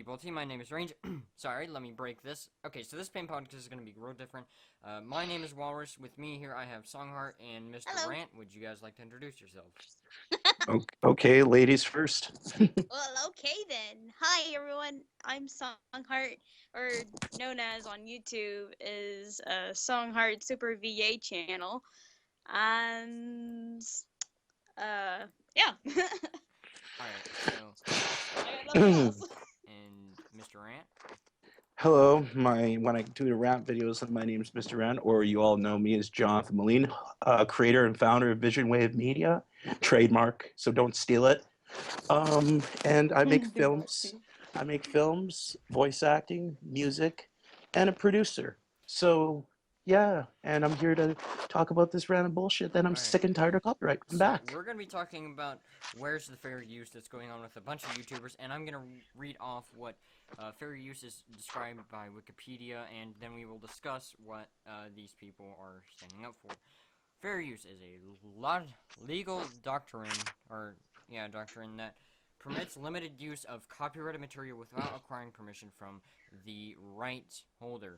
people? My name is Range. Sorry, let me break this. Okay, so this pain podcast is going to be real different. My name is Walrus. With me here, I have Songheart and Mr. Hello. Rant. Would you guys like to introduce yourselves? Okay, ladies first. Well, okay then. Hi everyone. I'm Songheart, or known as on YouTube is Songheart Super VA channel, and yeah. Alright, so, I got nothing else. and Mr. Rant? Hello, when I do the rap videos, my name is Mr. Ren, or you all know me as Jonathan Moline, creator and founder of Vision Wave Media, trademark, so don't steal it. And I make Do not films. steal. I make films, voice acting, music, and a producer. So yeah, and I'm here to talk about this random bullshit that I'm Alright, sick and tired of copyright. I'm so back. we're going to be talking about where's the fair use that's going on with a bunch of YouTubers, and I'm going to read off what fair use is described by Wikipedia, and then we will discuss what these people are standing up for. Fair use is a legal doctrine that permits limited use of copyrighted material without acquiring permission from the rights holder.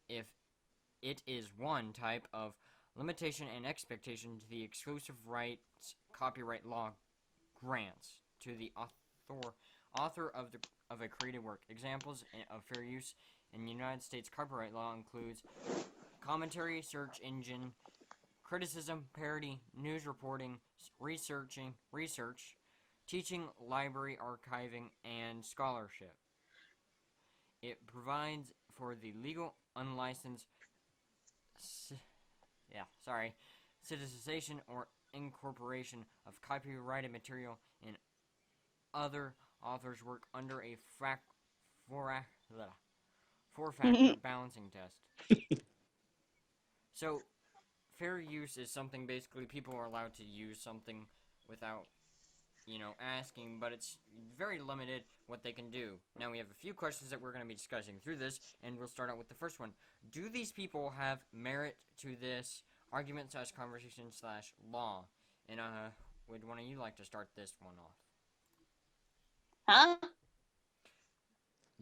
If it is one type of limitation and expectation to the exclusive rights copyright law grants to the author of a created work. Examples of fair use in the United States copyright law includes commentary, search engine criticism, parody, news reporting, research, teaching, library archiving, and scholarship. It provides for the legal, unlicensed, citizenization or incorporation of copyrighted material in other authors' work under a four-factor balancing test. So, fair use is something basically people are allowed to use something without, asking, but it's very limited what they can do. Now we have a few questions that we're going to be discussing through this, and we'll start out with the first one. Do these people have merit to this argument slash conversation slash law? And would one of you like to start this one off? Huh?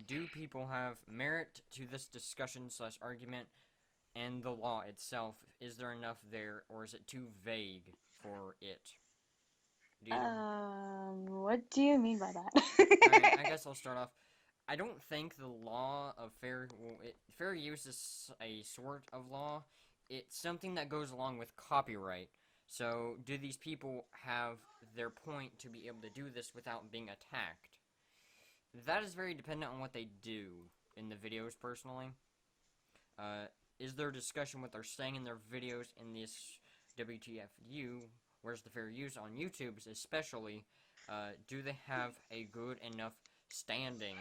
Do people have merit to this discussion slash argument and the law itself? Is there enough there, or is it too vague for it? What do you mean by Alright, I that? guess I'll start off. I don't think the law of fair use is a sort of law. It's something that goes along with copyright. So, do these people have their point to be able to do this without being attacked? That is very dependent on what they do in the videos, personally. Is there discussion what they're saying in their videos in this WTFU? Where's the fair use on YouTube, especially? Do they have a good enough standing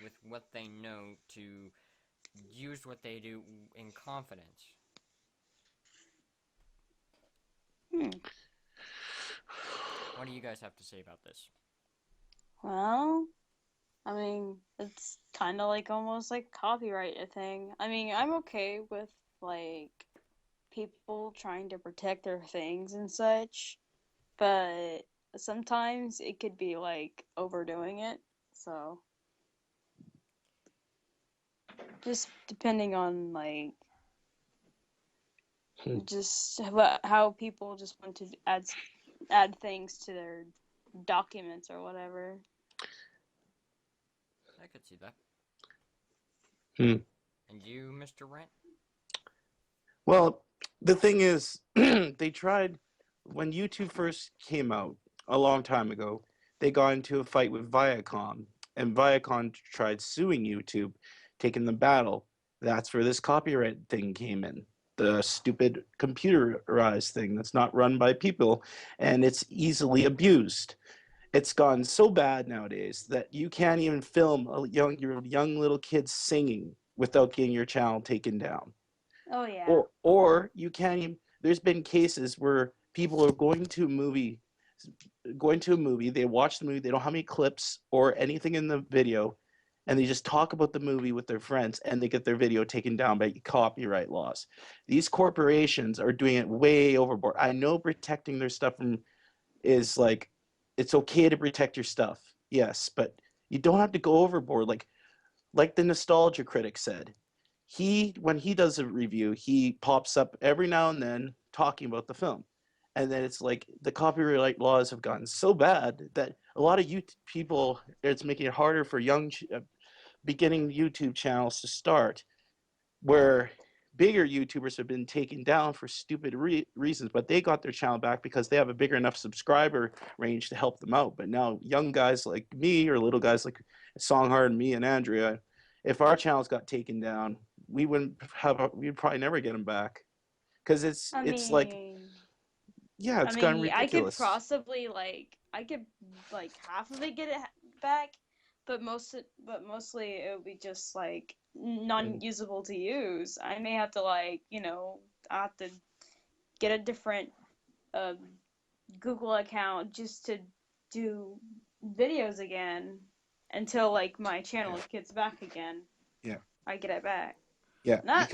with what they know to use what they do in confidence? Hmm. What do you guys have to say about this? Well, I mean, it's kind of like almost like copyright a thing. I mean, I'm okay with like people trying to protect their things and such, but sometimes it could be like overdoing it. So, just depending on like Hmm. just how people just want to add things to their documents or whatever. I could see that. Hmm. And you, Mr. Rent? Well, the thing is, they tried when YouTube first came out a long time ago. They got into a fight with Viacom, and Viacom tried suing YouTube, taking the battle. That's where this copyright thing came in. The stupid computerized thing that's not run by people, and it's easily abused. It's gotten so bad nowadays that you can't even film your young little kids singing without getting your channel taken down. Oh yeah. Or you can't even, there's been cases where people are going to a movie, they watch the movie, they don't have any clips or anything in the video, and they just talk about the movie with their friends and they get their video taken down by copyright laws. These corporations are doing it way overboard. I know protecting their stuff from is like, it's okay to protect your stuff, yes, but You don't have to go overboard. Like the nostalgia critic said, when he does a review, he pops up every now and then talking about the film. And then it's like the copyright laws have gotten so bad that a lot of people, it's making it harder for young beginning YouTube channels to start, where bigger YouTubers have been taken down for stupid reasons, but they got their channel back because they have a bigger enough subscriber range to help them out. But now young guys like me or little guys like Songhard and me and Andrea, if our channels got taken down, we'd probably never get them back because I it's like, mean, yeah, it's gotten I could ridiculous. possibly I could like half of it get it back, but mostly it would be just like And non-usable to use. I may have to I have to get a different uh, Google account just to do videos again until like my channel yeah, gets back again. yeah, I get it back. yeah, And that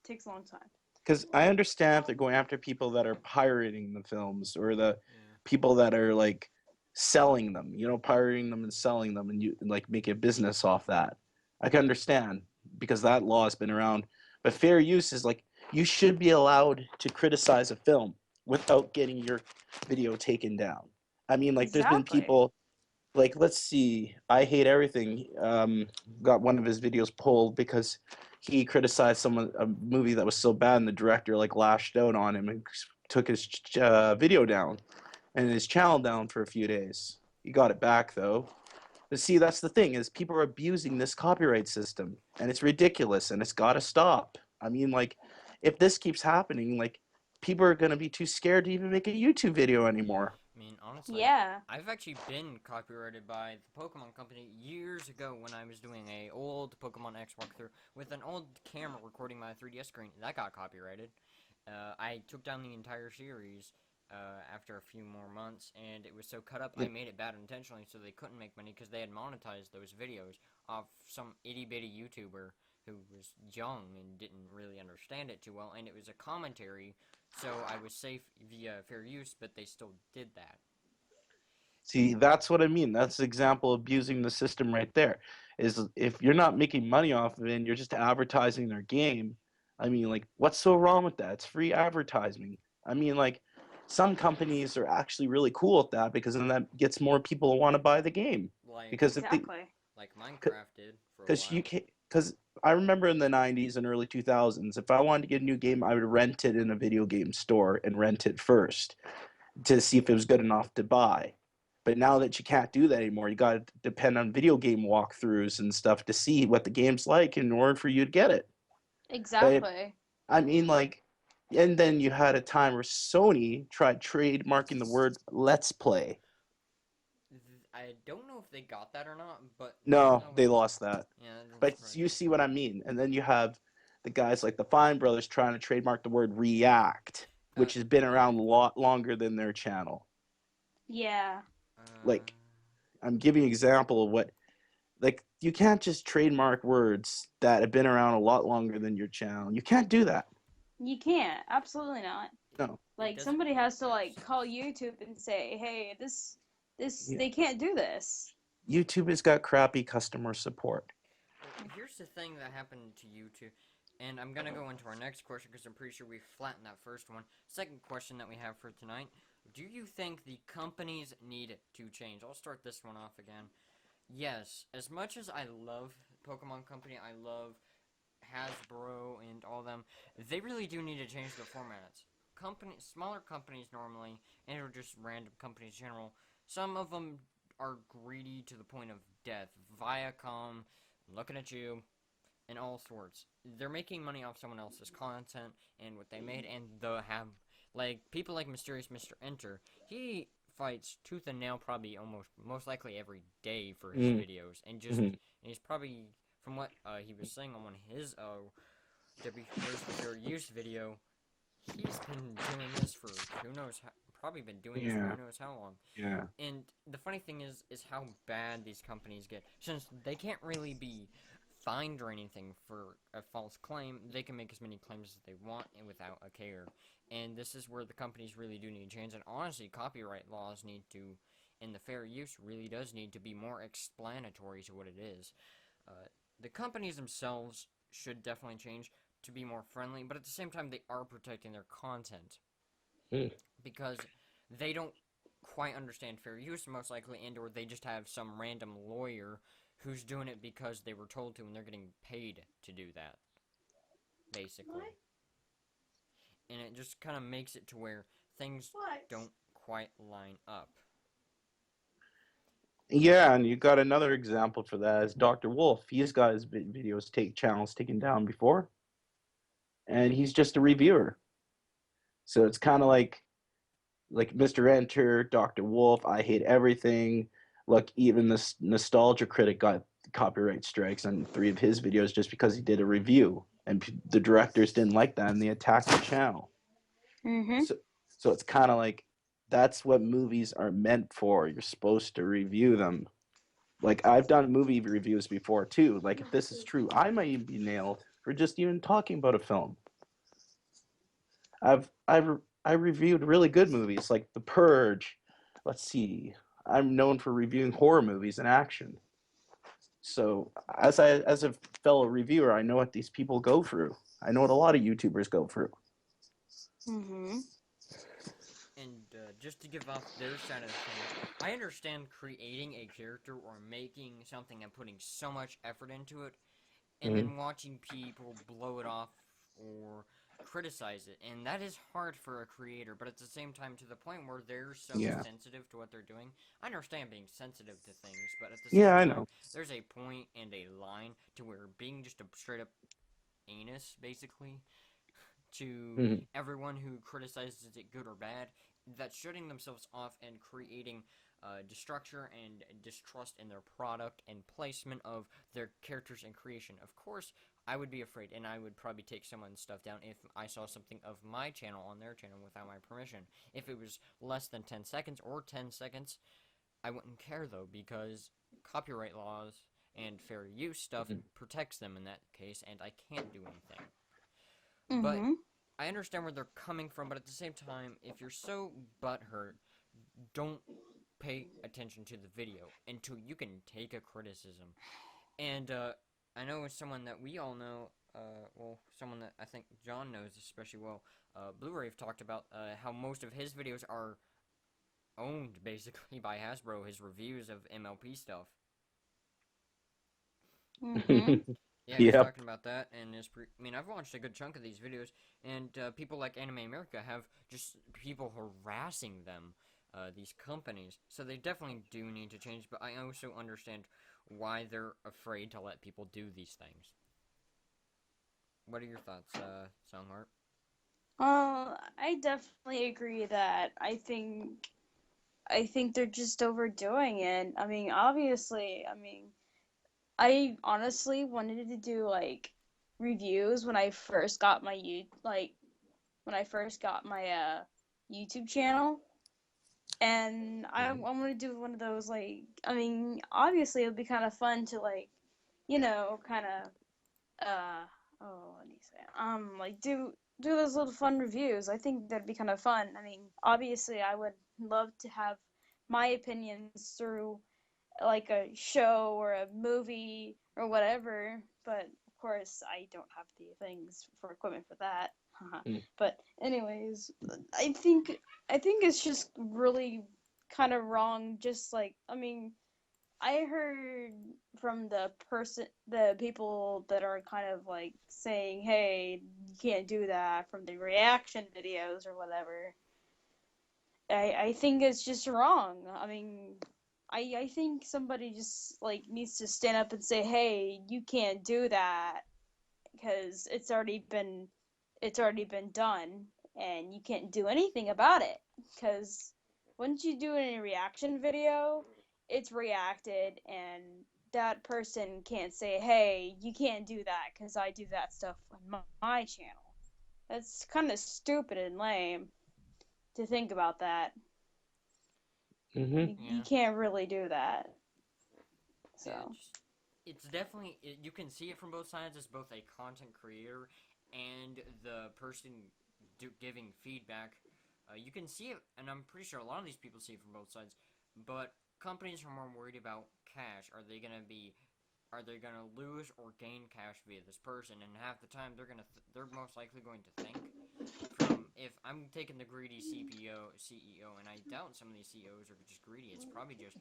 takes a long time. because I understand if they're going after people that are pirating the films or the Yeah. people that are like selling them, pirating them and selling them, and you like make a business off that. I can understand because that law has been around. But fair use is like you should be allowed to criticize a film without getting your video taken down. I mean, like there's been Exactly. people like let's see, I hate everything. Got one of his videos pulled because he criticized a movie that was so bad, and the director like lashed out on him and took his video down and his channel down for a few days. He got it back though. But see, that's the thing is people are abusing this copyright system, and it's ridiculous, and it's got to stop. I mean, like, if this keeps happening, like, people are gonna be too scared to even make a YouTube video anymore. I mean, honestly, Yeah. I've actually been copyrighted by the Pokemon Company years ago when I was doing a old Pokemon X walkthrough with an old camera recording my 3DS screen. That got copyrighted. I took down the entire series after a few more months, and it was so cut up, I made it bad intentionally so they couldn't make money because they had monetized those videos off some itty-bitty YouTuber who was young and didn't really understand it too well, and it was a commentary, so I was safe via fair use, but they still did that. See, that's what I mean. That's an example of abusing the system right there. Is if you're not making money off of it and you're just advertising their game, I mean, like, what's so wrong with that? It's free advertising. I mean, like, some companies are actually really cool at that because then that gets more people to want to buy the game. Like Because if they, Exactly. like Minecraft did for a because you while. can, because I remember in the '90s and early 2000s, if I wanted to get a new game, I would rent it in a video game store and rent it first to see if it was good enough to buy. But now that you can't do that anymore, you got to depend on video game walkthroughs and stuff to see what the game's like in order for you to get it. But Exactly. I mean, like, and then you had a time where Sony tried trademarking the word "Let's Play." I don't know if they got that or not, but No, that was they lost that. yeah, that was But pretty you good. see what I mean. And then you have the guys like the Fine Brothers trying to trademark the word "React," which has been Yeah. around a lot longer than their channel. Yeah. Uh, Like, I'm giving an example of what like you can't just trademark words that have been around a lot longer than your channel. You can't do that. You can't. Absolutely not. No. it Like doesn't somebody make has to like sense. call YouTube and say, "Hey, this Yeah. they can't do this." YouTube has got crappy customer support. Well, here's the thing that happened to you two, and I'm gonna go into our next question because I'm pretty sure we flattened that first one. Second question that we have for tonight: do you think the companies need to change? I'll start this one off again. Yes, as much as I love Pokemon Company, I love Hasbro and all them, they really do need to change their formats. Smaller companies normally, and or just random companies in general, some of them are greedy to the point of death. Viacom, I'm looking at you, and all sorts. They're making money off someone else's content and what they made, and they'll have like people like Mysterious Mr. Enter. He fights tooth and nail probably almost most likely every day for his Mm-hmm. videos, and just and he's probably from what he was saying on his first fair use video, he's been doing this for who knows how, probably been doing this for Yeah. who knows how long. Yeah. And the funny thing is how bad these companies get. Since they can't really be fined or anything for a false claim, they can make as many claims as they want and without a care. And this is where the companies really do need to change. And honestly, copyright laws need to and the fair use really does need to be more explanatory to what it is. The companies themselves should definitely change to be more friendly, but at the same time, they are protecting their content Mm. because they don't quite understand fair use, most likely, and or they just have some random lawyer who's doing it because they were told to, and they're getting paid to do that, basically. And it just kind of makes it to where things don't quite line up. Yeah, and you got another example for that is Dr. Wolf. He's got his videos channels taken down before, and he's just a reviewer. So it's kind of like Mr. Enter, Dr. Wolf, I Hate Everything. Look, even this Nostalgia Critic got copyright strikes on 3 of his videos just because he did a review, and the directors didn't like that, and they attacked the channel. Mhm. So, so it's kind of like that's what movies are meant for. You're supposed to review them. Like I've done movie reviews before too. Like if this is true, I might even be nailed for just even talking about a film. I reviewed really good movies like The Purge. Let's see. I'm known for reviewing horror movies and action. So as a fellow reviewer, I know what these people go through. I know what a lot of YouTubers go through. Mhm. And just to give off their side of the thing, I understand creating a character or making something and putting so much effort into it, and Mm-hmm. then watching people blow it off or criticize it. And that is hard for a creator, but at the same time, to the point where they're so Yeah. sensitive to what they're doing. I understand being sensitive to things, but at the Yeah, same I time, know. there's a point and a line to where being just a straight up anus, basically, to Mm-hmm. everyone who criticizes it, good or bad, that's shutting themselves off and creating destruction and distrust in their product and placement of their characters and creation. Of course, I would be afraid, and I would probably take someone's stuff down if I saw something of my channel on their channel without my permission. If it was less than 10 seconds or 10 seconds, I wouldn't care though, because copyright laws and fair use stuff Mm-hmm. protects them in that case, and I can't do anything. But Mhm. I understand where they're coming from, but at the same time, if you're so butthurt, don't pay attention to the video until you can take a criticism. And I know someone that we all know, well, someone that I think John knows especially well, Blue Rave talked about how most of his videos are owned basically by Hasbro, his reviews of MLP stuff. Mhm. Yeah, he was Yep. talking about that, and I mean, I've watched a good chunk of these videos, and people like Anime America have just people harassing them, these companies. So they definitely do need to change, but I also understand why they're afraid to let people do these things. What are your thoughts, Songheart? I definitely agree that I think they're just overdoing it. I mean, obviously, I mean, I honestly wanted to do like reviews when I first got my when I first got my YouTube channel, and I Mhm. want to do one of those like I mean, obviously it would be kind of fun to like, you know, kind of what do you say? Like do those little fun reviews. I think that'd be kind of fun. I mean, obviously I would love to have my opinions through like a show or a movie or whatever, but of course I don't have the things for equipment for that. Mm. But anyways, I think it's just really kind of wrong. Just like I mean, I heard from the people that are kind of like saying, "Hey, you can't do that," from the reaction videos or whatever. I think it's just wrong. I mean, I think somebody just like needs to stand up and say, "Hey, you can't do that because it's already been done and you can't do anything about it because once you do a reaction video, it's reacted and that person can't say, "Hey, you can't do that because I do that stuff on my channel." That's kind of stupid and lame to think about that. Mhm. You Yeah, can't really do that. yeah, So, just it's definitely you can see it from both sides as both a content creator and the person giving feedback. You can see it, and I'm pretty sure a lot of these people see it from both sides. But companies are more worried about cash. Are they gonna lose or gain cash via this person? And half the time they're most likely going to think from, if I'm taking the greedy CEO, and I doubt some of these CEOs are just greedy. It's probably just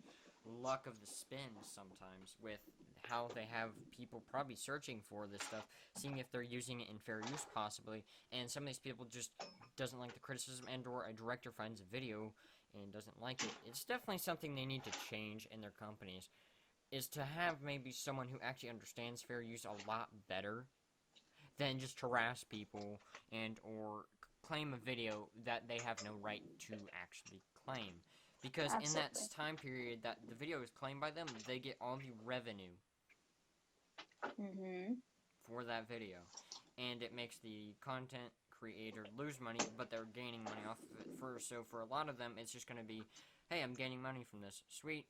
luck of the spin sometimes with how they have people probably searching for this stuff, seeing if they're using it in fair use possibly, and some of these people just doesn't like the criticism, and or a director finds a video and doesn't like it. It's definitely something they need to change in their companies, is to have maybe someone who actually understands fair use a lot better than just harass people and or claim a video that they have no right to actually claim. Because in that Absolutely. time period that the video is claimed by them, they get all the revenue Mhm. for that video. And it makes the content creator lose money, but they're gaining money off of it first. So for a lot of them, it's just going to be, hey, I'm gaining money from this. Sweet.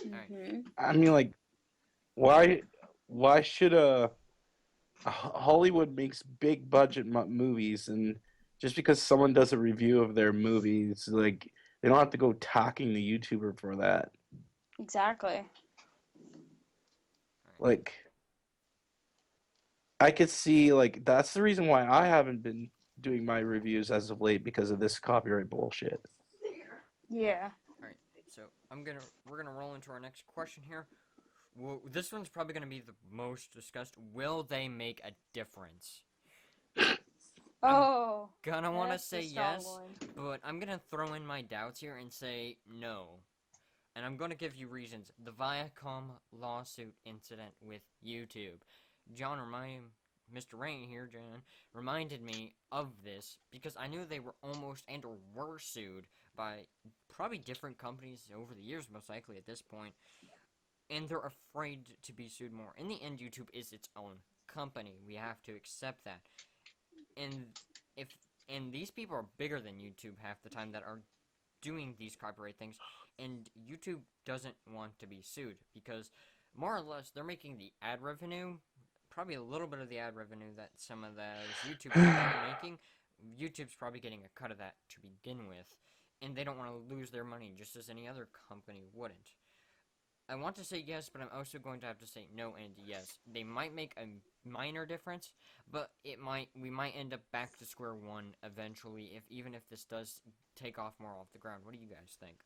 Alright. Mhm. I mean, like, why why should Hollywood makes big budget movies, and just because someone does a review of their movies, like they don't have to go talking the YouTuber for that. Exactly. Like, I could see, like, that's the reason why I haven't been doing my reviews as of late, because of this copyright bullshit. Yeah. Alright. So we're gonna roll into our next question here. Well, this one's probably going to be the most discussed. Will they make a difference? I'm Oh, gonna want to that's a say strong yes, one. but I'm gonna throw in my doubts here and say no. And I'm gonna give you reasons. The Viacom lawsuit incident with YouTube. John Mr. Rain here, John, reminded me of this because I knew they were almost and or were sued by probably different companies over the years, most likely at this point, and they're afraid to be sued more. In the end, YouTube is its own company. We have to accept that. And if and these people are bigger than YouTube half the time that are doing these copyright things, and YouTube doesn't want to be sued because more or less they're making the ad revenue, probably a little bit of the ad revenue that some of those YouTubers are making. YouTube's probably getting a cut of that to begin with, and they don't want to lose their money just as any other company wouldn't. I want to say yes, but I'm also going to have to say no and yes. They might make a minor difference, but we might end up back to square one eventually, if even if this does take off more off the ground. What do you guys think?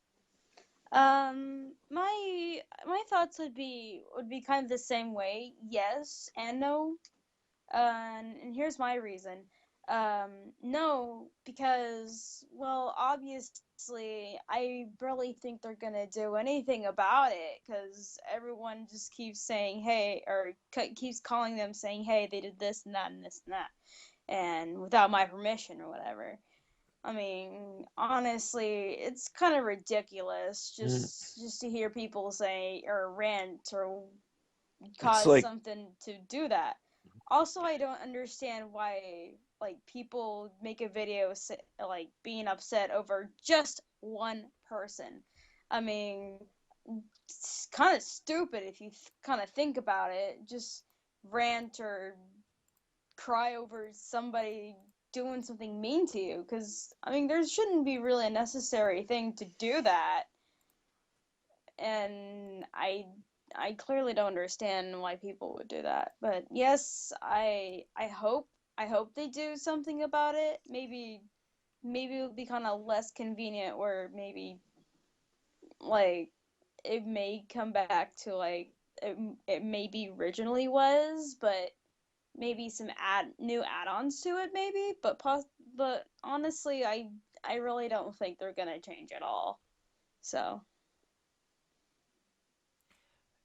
My thoughts would be kind of the same way. Yes and no. And here's my reason. No, because, well, obviously, I barely think they're gonna do anything about it, because everyone just keeps saying, hey, or keeps calling them saying, hey, they did this and that and this and that, and without my permission or whatever. I mean, honestly, it's kind of ridiculous just to hear people say or rant or It's cause like, something to do that. Also, I don't understand why like people make a video like being upset over just one person. I mean, it's kind of stupid if you kind of think about it. Just rant or cry over somebody doing something mean to you, because I mean there shouldn't be really a necessary thing to do that, and I clearly don't understand why people would do that. But yes, I hope they do something about it. Maybe it would be kind of less convenient, where maybe like it may come back to like it maybe originally was, but maybe some new add-ons to it maybe, but honestly, I really don't think they're going to change at all. So,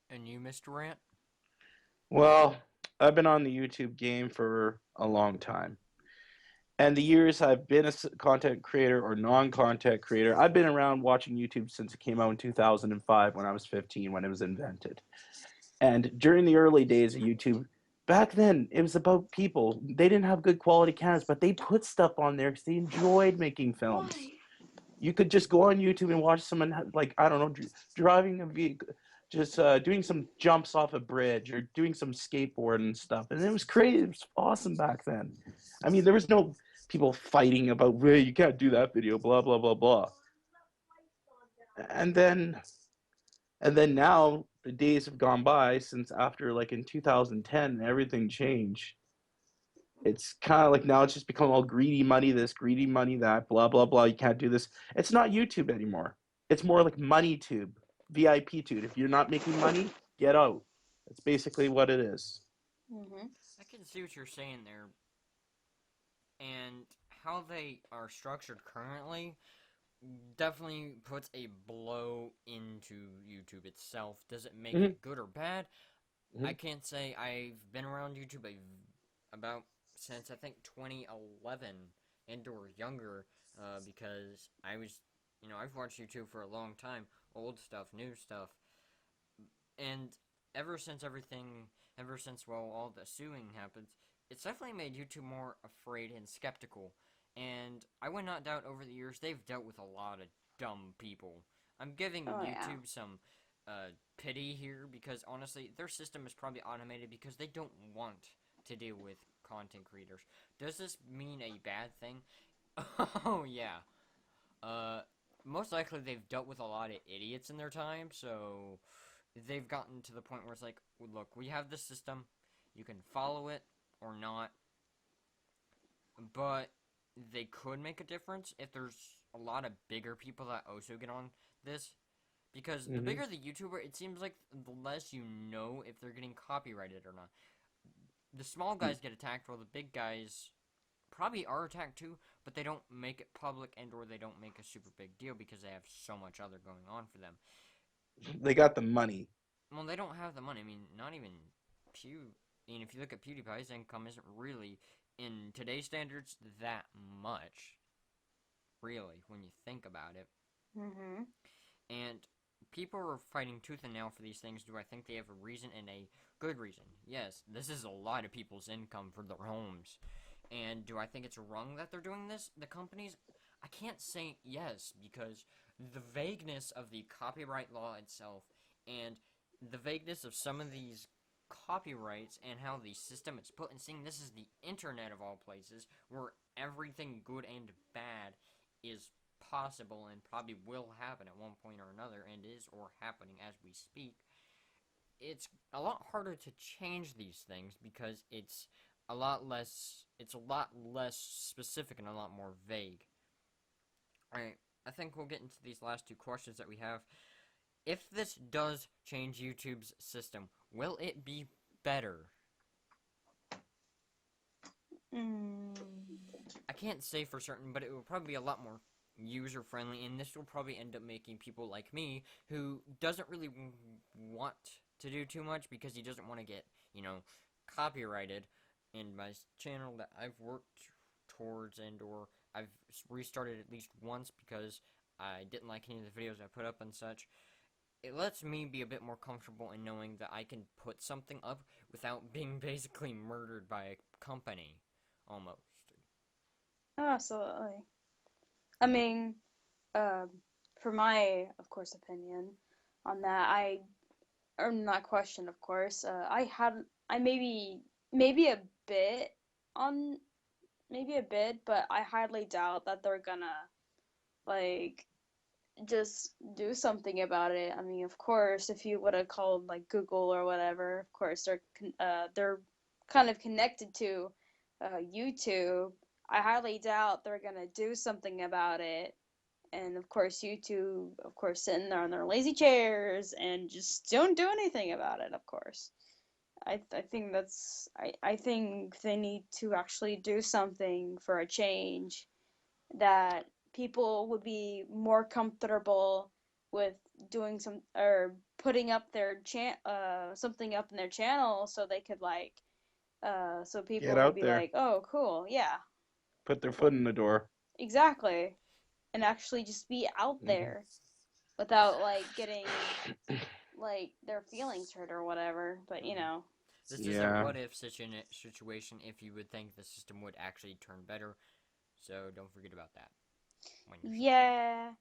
And you, Mr. Rant? well, I've been on the YouTube game for a long time. And the years I've been a content creator or non-content creator, I've been around watching YouTube since it came out in 2005 when I was 15, when it was invented. And during the early days of YouTube, back then it was about people. They didn't have good quality cameras, but they put stuff on there because they enjoyed making films. You could just go on YouTube and watch someone, like, I don't know, driving a vehicle, just doing some jumps off a bridge or doing some skateboard and stuff. And it was crazy. It was awesome back then. I mean, there was no people fighting about, well, you can't do that video, blah, blah, blah, blah. and then and then now the days have gone by since after like in 2010 everything changed. It's kind of like now it's just become all greedy money this, greedy money that, blah blah blah. You can't do this. It's not YouTube anymore. It's more like money tube, VIP tube. If you're not making money, get out. That's basically what it is. Mhm. I can see what you're saying there, and how they are structured currently definitely puts a blow into YouTube itself. Does it make Mm-hmm. it good or bad? I Mm-hmm. can't say. I've been around YouTube about since I think 2011 and or younger, because I was, I've watched YouTube for a long time, old stuff, new stuff, and ever since everything, ever since all the suing happens, it's definitely made YouTube more afraid and skeptical. And I would not doubt over the years they've dealt with a lot of dumb people. I'm giving Oh yeah. YouTube some pity here because honestly, their system is probably automated because they don't want to deal with content creators. Does this mean a bad thing? Oh yeah. Uh, Most likely they've dealt with a lot of idiots in their time, so they've gotten to the point where it's like, look, we have this system, you can follow it or not, but they could make a difference if there's a lot of bigger people that also get on this. Because the Mm-hmm. bigger the YouTuber, it seems like the less you know if they're getting copyrighted or not. The small guys get attacked, while the big guys probably are attacked too, but they don't make it public and or they don't make a super big deal because they have so much other going on for them. They got the money. Well, they don't have the money. I mean, not even Pew. I mean, if you look at PewDiePie's income, isn't really in today's standards that much, really, when you think about it. Mhm. And people are fighting tooth and nail for these things. Do I think they have a reason and a good reason? Yes, this is a lot of people's income for their homes. And do I think it's wrong that they're doing this? The companies, I can't say yes because the vagueness of the copyright law itself and the vagueness of some of these copyrights and how the system is put and seeing this is the internet of all places where everything good and bad is possible and probably will happen at one point or another and is or happening as we speak. It's a lot harder to change these things because it's a lot less specific and a lot more vague. Alright, I think we'll get into these last two questions that we have. If this does change YouTube's system, will it be better? Mm. I can't say for certain, but it will probably be a lot more user friendly, and this will probably end up making people like me who doesn't really want to do too much because he doesn't want to get, copyrighted. In my channel that I've worked towards and or I've restarted at least once because I didn't like any of the videos I put up and such. It lets me be a bit more comfortable in knowing that I can put something up without being basically murdered by a company, almost. Absolutely. I mean, um, for my, of course, opinion on that, or not question, of course, I maybe a bit on, maybe a bit, but I highly doubt that they're gonna, like, just do something about it. I mean, of course, if you would have called like Google or whatever, of course they're kind of connected to YouTube. I highly doubt they're gonna do something about it. And of course, YouTube, of course, sitting there on their lazy chairs and just don't do anything about it. Of course, I think I think they need to actually do something for a change that people would be more comfortable with doing some or putting up their something up in their channel so they could like so Get people would out be there. like, "Oh, cool. Yeah. Put their foot Well, in the door. exactly." And actually just be out Mm-hmm. there without like getting like their feelings hurt or whatever, but you Mhm. know. This is a Yeah. what if situation if you would think the system would actually turn better, so don't forget about that when you're shopping. Yeah.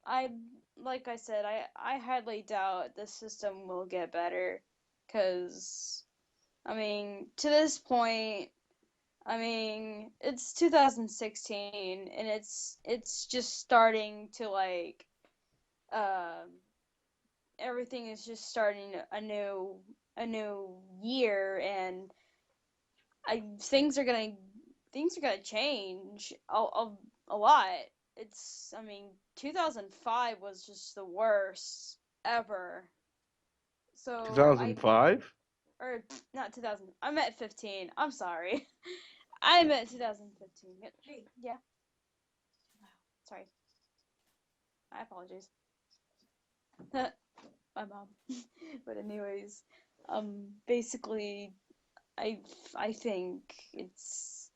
I like I said, I highly doubt the system will get better cuz I mean, to this point, I mean, it's 2016 and it's just starting to like um everything is just starting a new year, and things are gonna change a lot. I mean, 2005 was just the worst ever. So I 2005? or not 2000. I meant 15. I'm sorry. I meant 2015. Hey, yeah. Sorry. I apologize. My mom. But anyways, basically, I I think it's.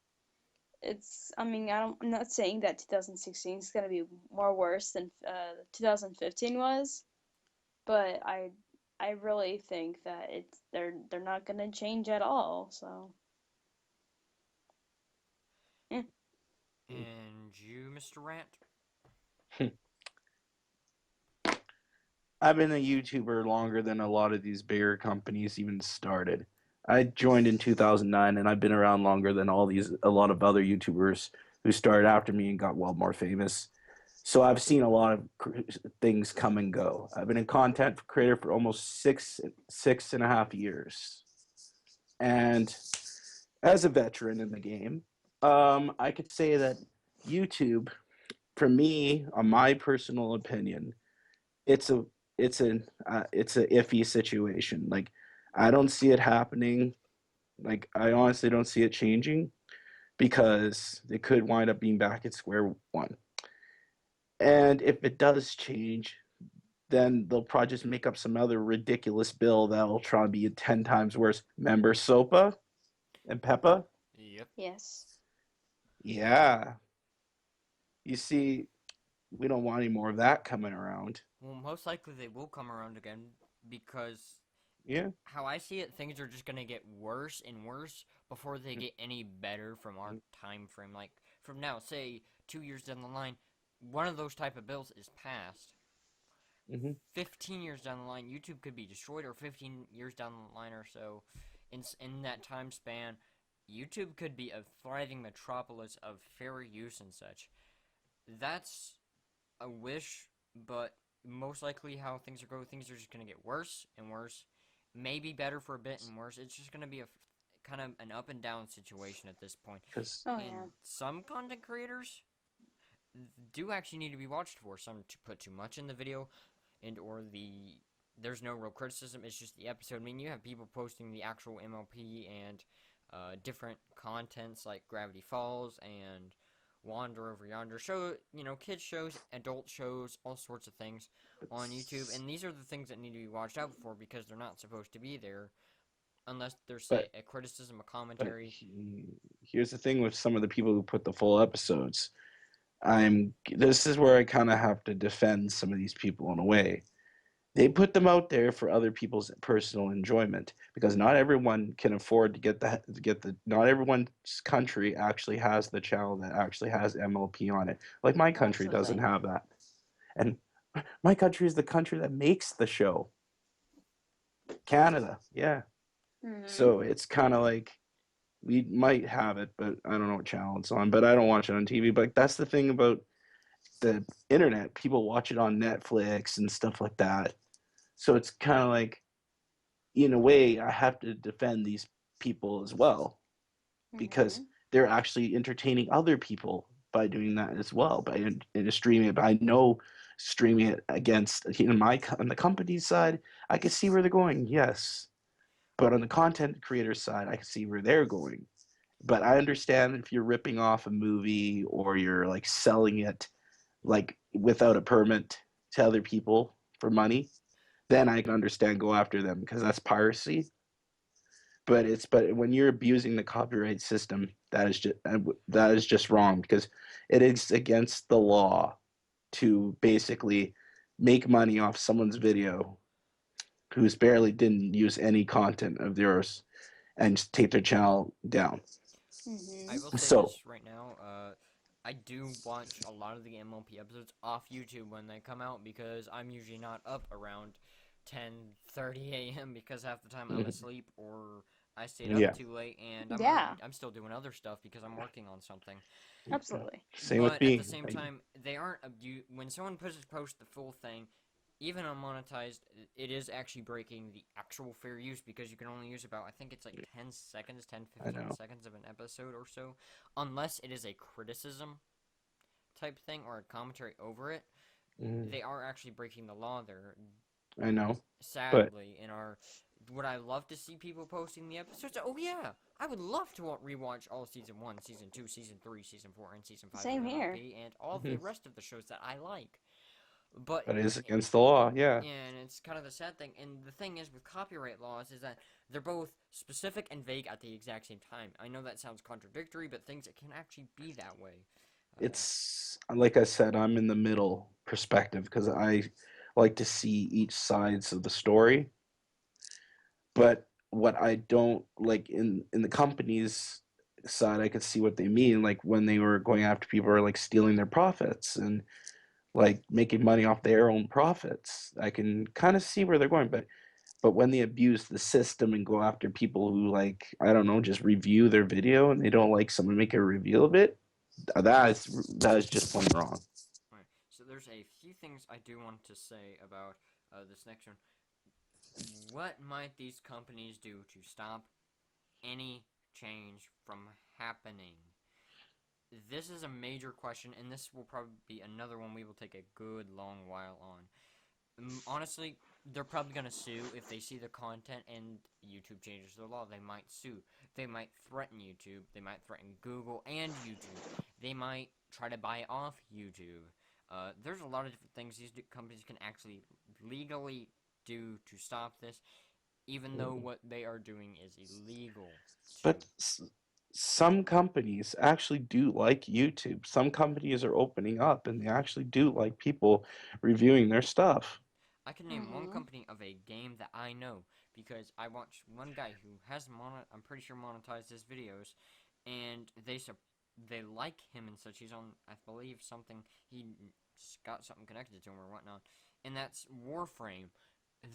I mean, I'm not saying that 2016 is gonna be more worse than 2015 was, but I really think that they're not gonna change at all. So yeah. And you, Mr. Rant? I've been a YouTuber longer than a lot of these bigger companies even started. I joined in 2009, and I've been around longer than a lot of other YouTubers who started after me and got well more famous. So I've seen a lot of things come and go. I've been a content creator for almost six and a half years, and as a veteran in the game, I could say that YouTube, for me, on my personal opinion, it's a it's a iffy situation. Like, I don't see it happening. Like, I honestly don't see it changing because it could wind up being back at square one. And if it does change, then they'll probably just make up some other ridiculous bill that'll try to be 10 times worse. Remember SOPA and Peppa? Yep. Yes. Yeah. You see, we don't want any more of that coming around. Well, most likely they will come around again because Yeah. how I see it, things are just gonna get worse and worse before they get any better from our time frame. Like from now, say 2 years down the line, one of those type of bills is passed. Mm-hmm. 15 years down the line, YouTube could be destroyed, or 15 years down the line or so, in that time span, YouTube could be a thriving metropolis of fair use and such. That's a wish, but most likely how things are going, things are just going to get worse and worse. Maybe better for a bit and worse. It's just going to be a kind of an up and down situation at this point. Because Oh And yeah. some content creators do actually need to be watched for. Some to put too much in the video, and or there's no real criticism. It's just the episode. I mean, you have people posting the actual MLP and different contents like Gravity Falls and Wander Over Yonder show, kids shows, adult shows, all sorts of things on YouTube, and these are the things that need to be watched out for because they're not supposed to be there unless there's, say, but a criticism, a but commentary. here's the thing with some of the people who put the full episodes. This is where I kind of have to defend some of these people in a way. They put them out there for other people's personal enjoyment because not everyone can afford to get the not everyone's country actually has the channel that actually has MLP on it. Like, my country doesn't Absolutely. have that. And my country is the country that makes the show. Canada. Yeah. Mhm. So it's kind of like we might have it, but I don't know what channel it's on, but I don't watch it on TV. But that's the thing about the internet. People watch it on Netflix and stuff like that. So it's kind of like, in a way, I have to defend these people as well because Mhm. they're actually entertaining other people by doing that as well, by streaming it. But I know streaming it against, on the company's side, I can see where they're going, yes. But on the content creator side, I can see where they're going. But I understand if you're ripping off a movie or you're like selling it like without a permit to other people for money, then I can understand go after them because that's piracy. But when you're abusing the copyright system, that is just wrong because it is against the law to basically make money off someone's video who's barely didn't use any content of theirs and just take their channel down. I Mhm. will say So this right now. I do watch a lot of the MLP episodes off YouTube when they come out because I'm usually not up around 10:30 a.m. because half the time I'm asleep or I stayed up yeah, too late and Yeah. I'm still doing other stuff because I'm working on something. Absolutely. same with But at the me. same time, they aren't when someone posts the full thing, even unmonetized, it is actually breaking the actual fair use because you can only use about, I think it's like 10 seconds, 10, I 15 know. seconds of an episode or so, unless it is a criticism type thing or a commentary over it. Mm, They are actually breaking the law there, I know. But sadly. In our, would I love to see people posting the episodes? Oh yeah, I would love to rewatch all season 1, season 2, season 3, season 4, and season 5 of Same here. MLP and all of the mhm, rest of the shows that I like. But that is against the law. Yeah. and it's kind of the sad thing. And the thing is with copyright laws is that they're both specific and vague at the exact same time. I know that sounds contradictory, but things it can actually be that way. It's like I said, I'm in the middle perspective because I like to see each sides of the story. But what I don't like in the company's side, I could see what they mean. Like when they were going after people who are like stealing their profits and like making money off their own profits. I can kind of see where they're going, but when they abuse the system and go after people who like I don't know just review their video and they don't like someone make a review of it, that is just plain wrong. Right. So there's a few things I do want to say about this next one. What might these companies do to stop any change from happening? This is a major question, and this will probably be another one we will take a good long while on. Honestly, they're probably going to sue if they see the content and YouTube changes their law. They might sue. They might threaten YouTube. They might threaten Google and YouTube. They might try to buy off YouTube. There's a lot of different things these companies can actually legally do to stop this, even though what they are doing is illegal to. But some companies actually do like YouTube. Some companies are opening up and they actually do like people reviewing their stuff. I can name one Mm-hmm. company of a game that I know because I watched one guy who has I'm pretty sure monetized his videos, and they like him and such. He's on, I believe, something he got something connected to him or whatnot, and that's Warframe.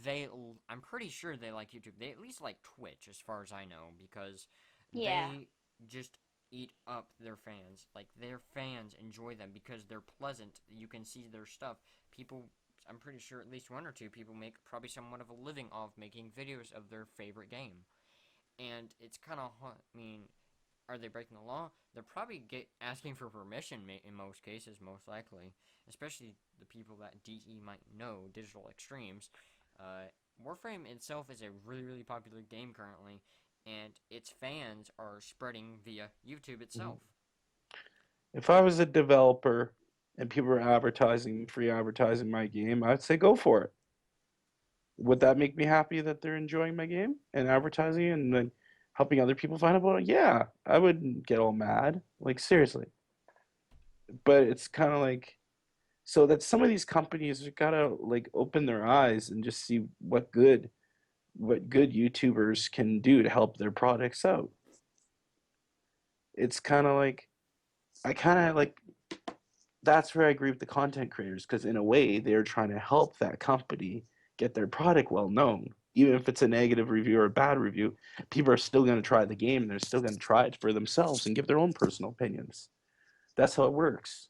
They, I'm pretty sure they like YouTube. They at least like Twitch, as far as I know, because Yeah. they just eat up their fans. Like their fans enjoy them because they're pleasant. You can see their stuff. People, I'm pretty sure at least one or two people make probably somewhat of a living off making videos of their favorite game. And it's kind of, I mean, are they breaking the law? They're probably asking for permission in most cases, most likely. Especially the people that DE might know, Digital Extremes. Warframe itself is a really, really popular game currently, and its fans are spreading via YouTube Mhm. itself. If I was a developer and people were advertising, free advertising my game, I'd say go for it. Would that make me happy that they're enjoying my game and advertising and then helping other people find out about it? Yeah, I wouldn't get all mad. Like seriously. But it's kind of like so that some of these companies gotta like open their eyes and just see what good YouTubers can do to help their products out. It's kind of like I kind of like that's where I agree with the content creators because in a way they're trying to help that company get their product well known. Even if it's a negative review or a bad review, people are still going to try the game. They're still going to try it for themselves and give their own personal opinions. That's how it works.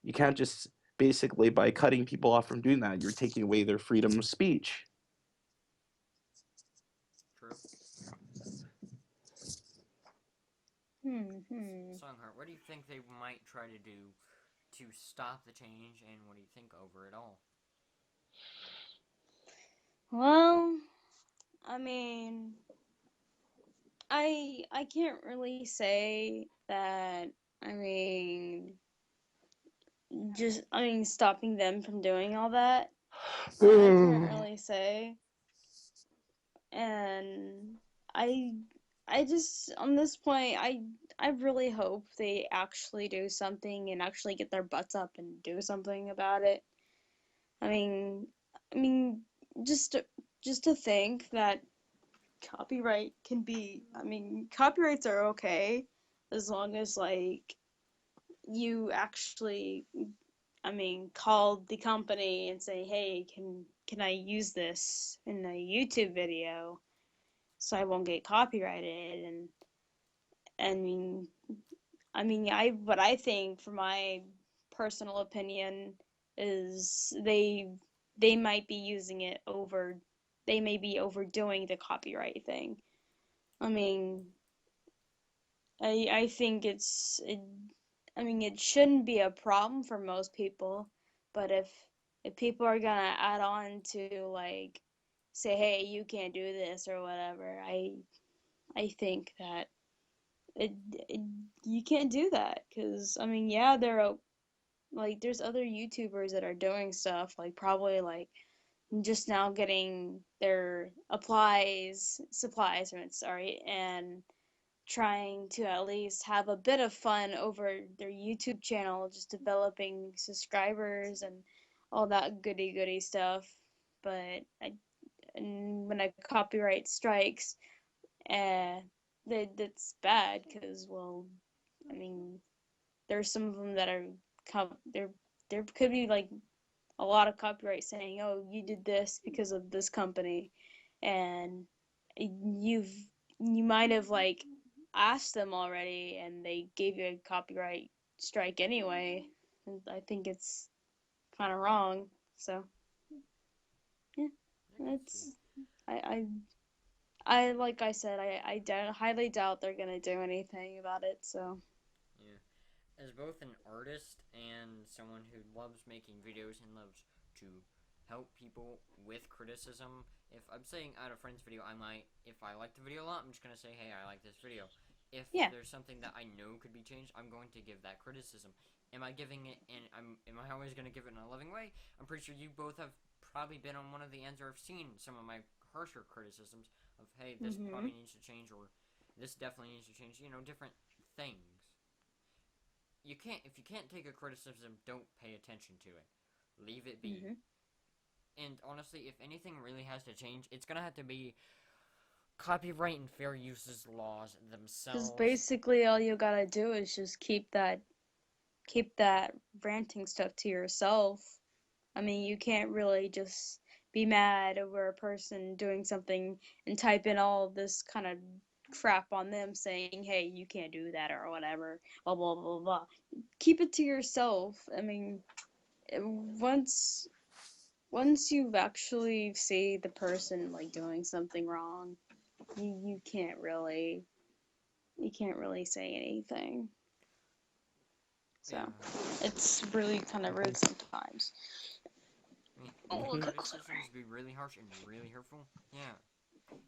You can't just basically by cutting people off from doing that, you're taking away their freedom of speech. True. Hmm. Songhart, what do you think they might try to do to stop the change, and what do you think over it all? Well, I mean, I can't really say that. I mean, stopping them from doing all that. I can't really say, and I I just on this point I really hope they actually do something and actually get their butts up and do something about it. I mean, I mean, just to, just to think that copyright can be. I mean, copyrights are okay as long as like you actually. I mean, call the company and say, hey, can I use this in a YouTube video so I won't get copyrighted? And I mean, I think, for my personal opinion, is they might be using it over, they may be overdoing the copyright thing. I mean, I think I mean, it shouldn't be a problem for most people, but if people are gonna add on to like say, hey, you can't do this or whatever, I think that it, it you can't do that because I mean, yeah, there are like there's other YouTubers that are doing stuff like probably like just now getting their supplies, sorry, and trying to at least have a bit of fun over their YouTube channel, just developing subscribers and all that goody goody stuff. But and when a copyright strikes, uh, that's bad because, well, I mean, there's some of them that are there could be like a lot of copyright saying, "Oh, you did this because of this company," and you've you might have like asked them already, and they gave you a copyright strike anyway. I think it's kind of wrong. So yeah, I can see. it's I I like I said, highly doubt they're gonna do anything about it. So Yeah. As both an artist and someone who loves making videos and loves to help people with criticism, if I'm saying out a friend's video, I might, if I like the video a lot, I'm just gonna say, hey, I like this video. If yeah. there's something that I know could be changed, I'm going to give that criticism. Am I giving it, and am I always gonna give it in a loving way? I'm pretty sure you both have probably been on one of the ends or have seen some of my harsher criticisms of, hey, this Mhm. probably needs to change, or this definitely needs to change. You know, different things. You can't, if you can't take a criticism, don't pay attention to it. Leave it be. Mhm. And honestly, if anything really has to change, it's gonna have to be copyright and fair uses laws Because themselves. basically all you gotta do is just keep that ranting stuff to yourself. I mean, you can't really just be mad over a person doing something and type in all this kind of crap on them saying, hey, you can't do that or whatever, blah, blah, blah, blah. Keep it to yourself. I mean, once you actually see the person like doing something wrong, you can't really say anything. So Yeah, it's really kind of rude sometimes. I mean, Oh, can look Hmm. how clever. criticisms be really harsh and really hurtful? Yeah.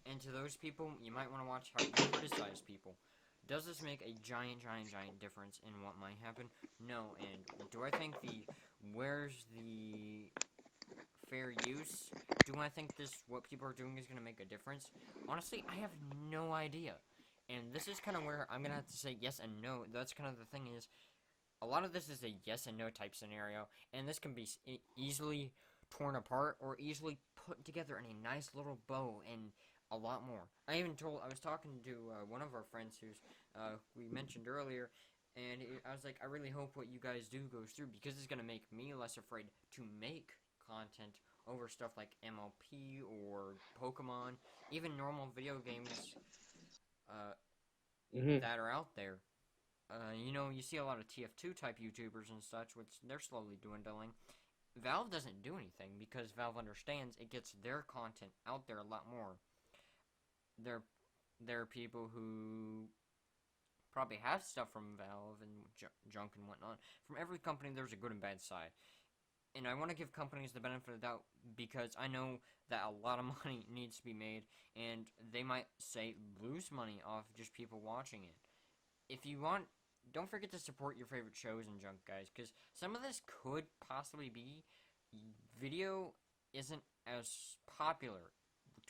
And to those people, you might want to watch how you criticize people. Does this make a giant, giant, giant difference in what might happen? No. And do I think where's the fair use? Do I think this what people are doing is going to make a difference? Honestly, I have no idea. And this is kind of where I'm going to have to say yes and no. That's kind of the thing is a lot of this is a yes and no type scenario, and this can be easily torn apart or easily put together in a nice little bow and a lot more. I was talking to one of our friends who's we mentioned earlier, and I was like, I really hope what you guys do goes through because it's gonna make me less afraid to make content over stuff like MLP or Pokemon, even normal video games uh, Hmm. that are out there. You know, you see a lot of TF2 type YouTubers and such, which they're slowly dwindling. Valve doesn't do anything because Valve understands it gets their content out there a lot more. There, there are people who probably have stuff from Valve and junk and whatnot. From every company, there's a good and bad side. And I want to give companies the benefit of the doubt because I know that a lot of money needs to be made, and they might say lose money off just people watching it. If you want, don't forget to support your favorite shows and junk, guys, because some of this could possibly be video isn't as popular.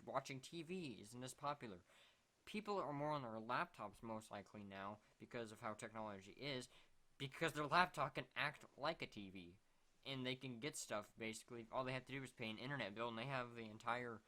Watching TV isn't as popular. People are more on their laptops most likely now because of how technology is, because their laptop can act like a TV. And they can get stuff basically. All they have to do is pay an internet bill, and they have the entire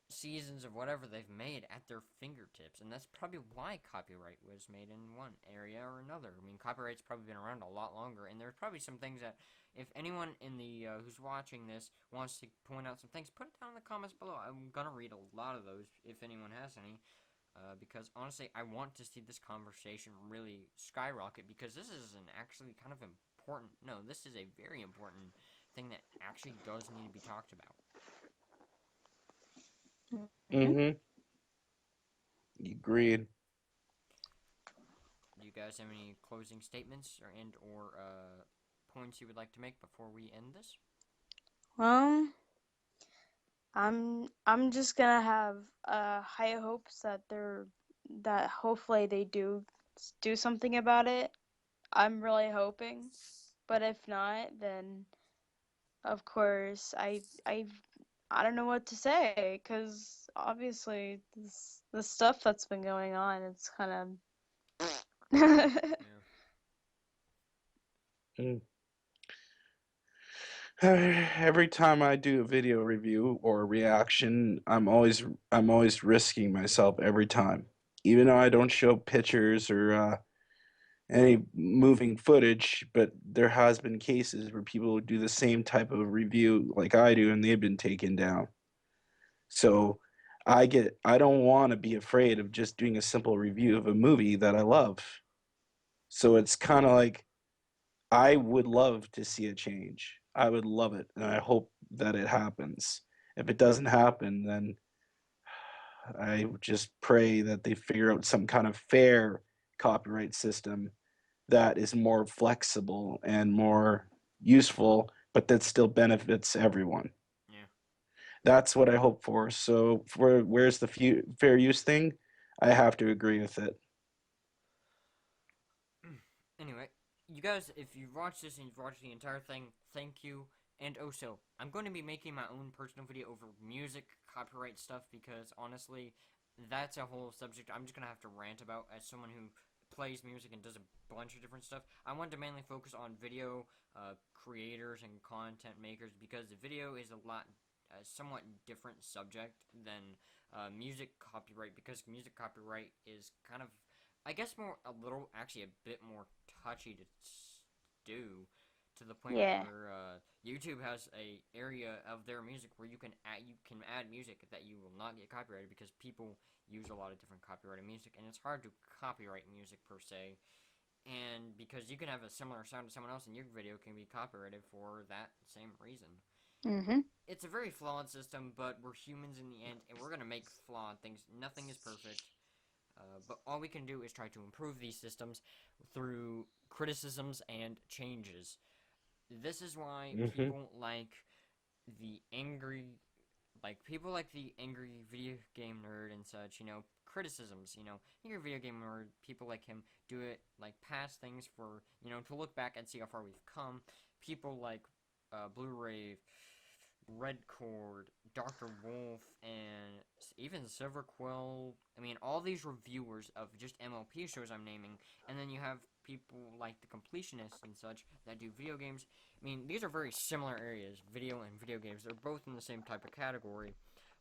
seasons of whatever they've made at their fingertips, and that's probably why copyright was made in one area or another. I mean, copyright's probably been around a lot longer, and there's probably some things that, if anyone in the who's watching this wants to point out some things, put it down in the comments below. I'm gonna read a lot of those if anyone has any, because honestly, I want to see this conversation really skyrocket because this is an actually kind of important. No, this is a very important thing that actually does need to be talked about. Mm-hmm. Mm-hmm. Agreed. Do you guys have any closing statements or points you would like to make before we end this? Well, I'm just gonna have high hopes that hopefully they do something about it. I'm really hoping, but if not, then of course I don't know what to say because obviously the stuff that's been going on, it's kind of Yeah. Mm. Every time I do a video review or a reaction, I'm always risking myself every time. Even though I don't show pictures or any moving footage, but there has been cases where people do the same type of review like I do and they've been taken down. So I don't want to be afraid of just doing a simple review of a movie that I love. So it's kind of like I would love to see a change. I would love it, and I hope that it happens. If it doesn't happen, then I would just pray that they figure out some kind of fair copyright system that is more flexible and more useful, but that still benefits everyone. Yeah. That's what I hope for. So, for where's the fair use thing, I have to agree with it. Anyway, you guys, if you've watched this and you've watched the entire thing, thank you. And also, I'm going to be making my own personal video over music copyright stuff because honestly, that's a whole subject I'm just going to have to rant about as someone who plays music and does a bunch of different stuff. I want to mainly focus on video creators and content makers because the video is a somewhat different subject than music copyright because music copyright is kind of I guess actually a bit more touchy to do, to the point yeah. where YouTube has a area of their music where you can add music that you will not get copyrighted because people use a lot of different copyrighted music, and it's hard to copyright music per se. And because you can have a similar sound to someone else, and your video can be copyrighted for that same reason. Mhm. It's a very flawed system, but we're humans in the end, and we're gonna make flawed things. Nothing is perfect. But all we can do is try to improve these systems through criticisms and changes. This is why Hmm. people like the angry video game nerd and such, criticisms, angry video game nerd, people like him do it like past things for, to look back and see how far we've come. People like Blu-ray Red Cord, Dr. Wolf, and even Silver Quill. I mean, all these reviewers of just MLP shows I'm naming, and then you have people like the completionists and such that do video games. I mean, these are very similar areas, video and video games. They're both in the same type of category,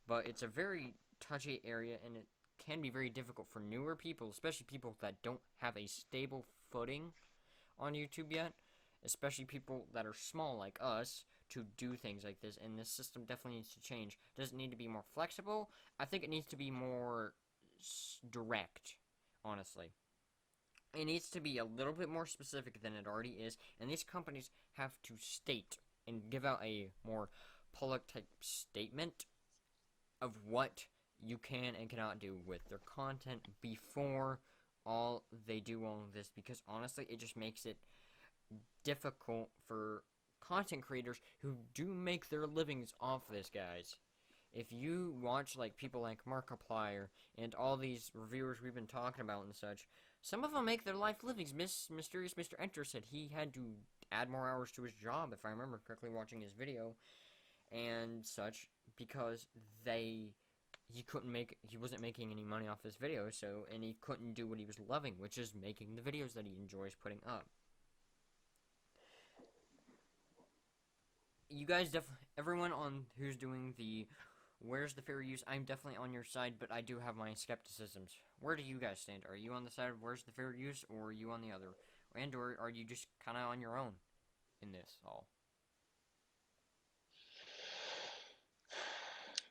but it's a very touchy area, and it can be very difficult for newer people, especially people that don't have a stable footing on YouTube yet, especially people that are small like us, to do things like this. And this system definitely needs to change. Does it need to be more flexible? I think it needs to be more direct, honestly. It needs to be a little bit more specific than it already is, and these companies have to state and give out a more public type statement of what you can and cannot do with their content before all they do all of this, because honestly it just makes it difficult for content creators who do make their livings off this, guys. If you watch like people like Markiplier and all these reviewers we've been talking about and such, some of them make their life livings. Mysterious Mr. Enter said he had to add more hours to his job, if I remember correctly, watching his video and such, because he wasn't making any money off his video, so and he couldn't do what he was loving, which is making the videos that he enjoys putting up. You guys everyone on who's doing the where's the fair use, I'm definitely on your side, but I do have my skepticisms. Where do you guys stand? Are you on the side of where's the fair use, or are you on the other? And or are you just kind of on your own in this all?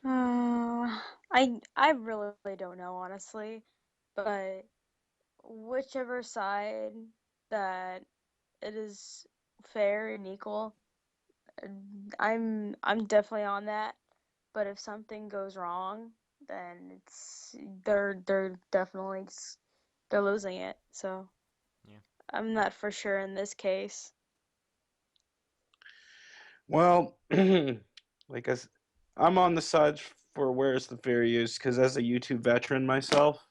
I really don't know honestly, but whichever side that it is fair and equal. I'm definitely on that. But if something goes wrong, then they're definitely they're losing it. So Yeah. I'm not for sure in this case. Well, like I'm on the side for where's the fair use because as a YouTube veteran myself,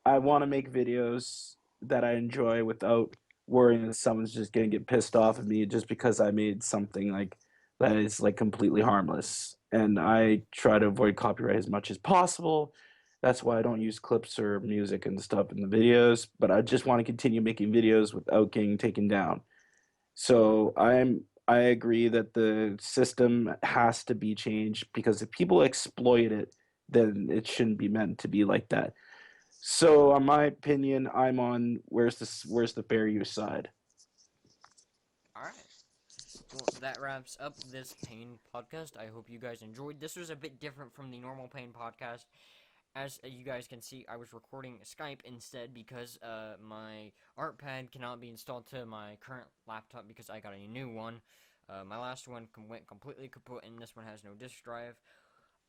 I want to make videos that I enjoy without worrying that someone's just gonna get pissed off at me just because I made something like that is like completely harmless. And I try to avoid copyright as much as possible. That's why I don't use clips or music and stuff in the videos, but I just want to continue making videos without getting taken down. So I agree that the system has to be changed because if people exploit it, then it shouldn't be meant to be like that. So, in my opinion, I'm on where's the fair use side. All right. Well, that wraps up this Pain podcast. I hope you guys enjoyed. This was a bit different from the normal Pain podcast. As you guys can see, I was recording Skype instead because my art pad cannot be installed to my current laptop because I got a new one. My last one went completely kaput, and this one has no disk drive.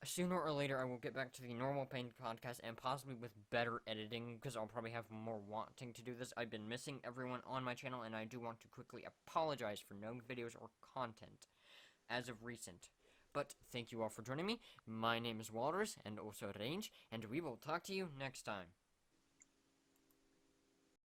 Sooner or later, I will get back to the normal Pain podcast and possibly with better editing because I'll probably have more wanting to do this. I've been missing everyone on my channel, and I do want to quickly apologize for no videos or content as of recent. But thank you all for joining me. My name is Walrus and also Range, and we will talk to you next time.